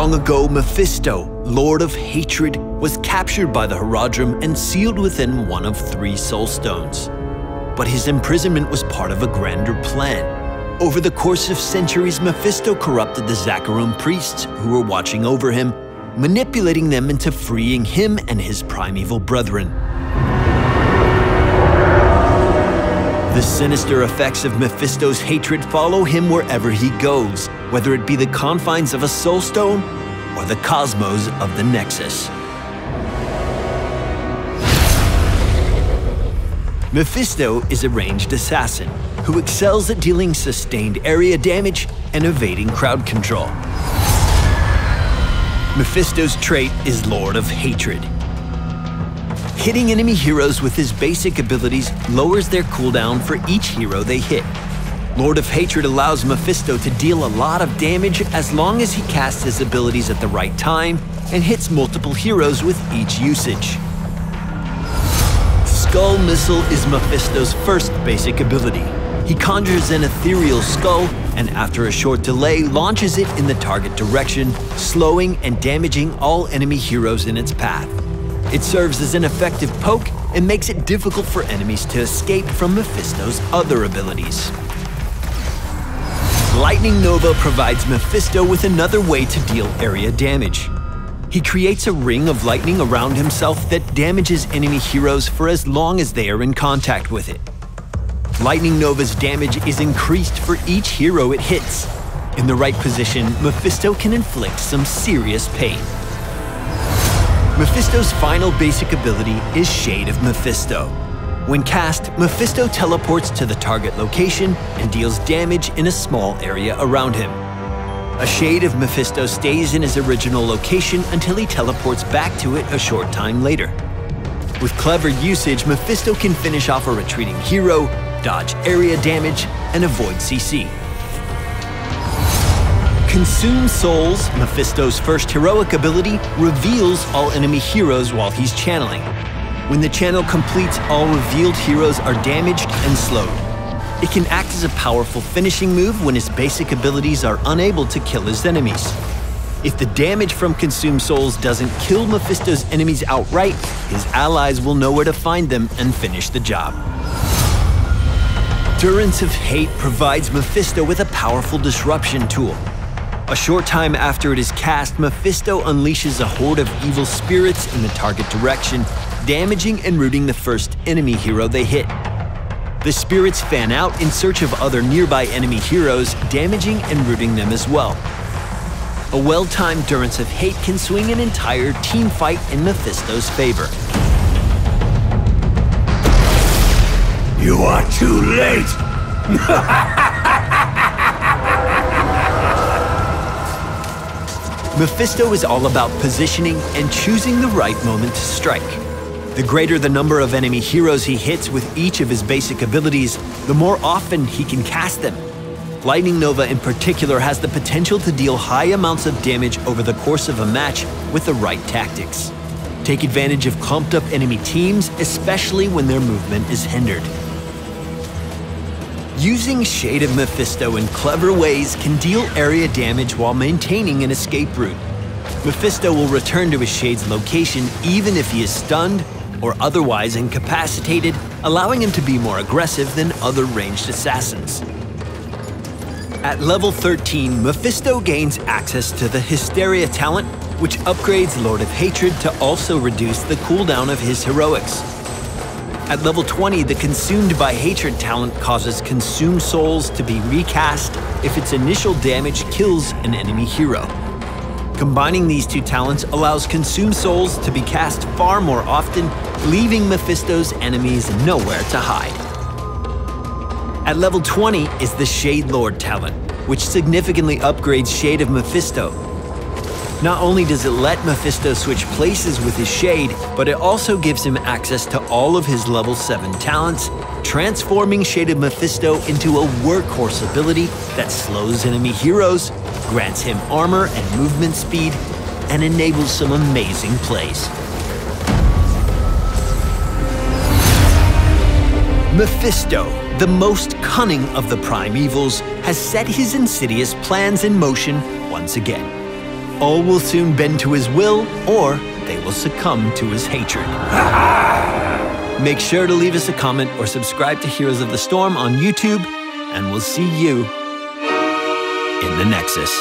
Long ago, Mephisto, Lord of Hatred, was captured by the Herodrum and sealed within one of 3 soulstones. But his imprisonment was part of a grander plan. Over the course of centuries, Mephisto corrupted the Zakarum priests who were watching over him, manipulating them into freeing him and his primeval brethren. The sinister effects of Mephisto's hatred follow him wherever he goes, whether it be the confines of a soulstone or the cosmos of the Nexus. Mephisto is a ranged assassin who excels at dealing sustained area damage and evading crowd control. Mephisto's trait is Lord of Hatred. Hitting enemy heroes with his basic abilities lowers their cooldown for each hero they hit. Lord of Hatred allows Mephisto to deal a lot of damage as long as he casts his abilities at the right time and hits multiple heroes with each usage. Skull Missile is Mephisto's first basic ability. He conjures an ethereal skull and after a short delay launches it in the target direction, slowing and damaging all enemy heroes in its path. It serves as an effective poke and makes it difficult for enemies to escape from Mephisto's other abilities. Lightning Nova provides Mephisto with another way to deal area damage. He creates a ring of lightning around himself that damages enemy heroes for as long as they are in contact with it. Lightning Nova's damage is increased for each hero it hits. In the right position, Mephisto can inflict some serious pain. Mephisto's final basic ability is Shade of Mephisto. When cast, Mephisto teleports to the target location and deals damage in a small area around him. A Shade of Mephisto stays in his original location until he teleports back to it a short time later. With clever usage, Mephisto can finish off a retreating hero, dodge area damage, and avoid CC. Consume Souls, Mephisto's first heroic ability, reveals all enemy heroes while he's channeling. When the channel completes, all revealed heroes are damaged and slowed. It can act as a powerful finishing move when his basic abilities are unable to kill his enemies. If the damage from Consume Souls doesn't kill Mephisto's enemies outright, his allies will know where to find them and finish the job. Endurance of Hate provides Mephisto with a powerful disruption tool. A short time after it is cast, Mephisto unleashes a horde of evil spirits in the target direction, damaging and rooting the first enemy hero they hit. The spirits fan out in search of other nearby enemy heroes, damaging and rooting them as well. A well-timed Endurance of Hate can swing an entire team fight in Mephisto's favor. You are too late! Mephisto is all about positioning and choosing the right moment to strike. The greater the number of enemy heroes he hits with each of his basic abilities, the more often he can cast them. Lightning Nova in particular has the potential to deal high amounts of damage over the course of a match with the right tactics. Take advantage of clumped up enemy teams, especially when their movement is hindered. Using Shade of Mephisto in clever ways can deal area damage while maintaining an escape route. Mephisto will return to his Shade's location even if he is stunned or otherwise incapacitated, allowing him to be more aggressive than other ranged assassins. At level 13, Mephisto gains access to the Hysteria talent, which upgrades Lord of Hatred to also reduce the cooldown of his heroics. At level 20, the Consumed by Hatred talent causes Consume Souls to be recast if its initial damage kills an enemy hero. Combining these two talents allows Consume Souls to be cast far more often, leaving Mephisto's enemies nowhere to hide. At level 20 is the Shade Lord talent, which significantly upgrades Shade of Mephisto. Not only does it let Mephisto switch places with his Shade, but it also gives him access to all of his level 7 talents, transforming Shade of Mephisto into a workhorse ability that slows enemy heroes, grants him armor and movement speed, and enables some amazing plays. Mephisto, the most cunning of the primevals, has set his insidious plans in motion once again. All will soon bend to his will, or they will succumb to his hatred. Make sure to leave us a comment or subscribe to Heroes of the Storm on YouTube, and we'll see you in the Nexus.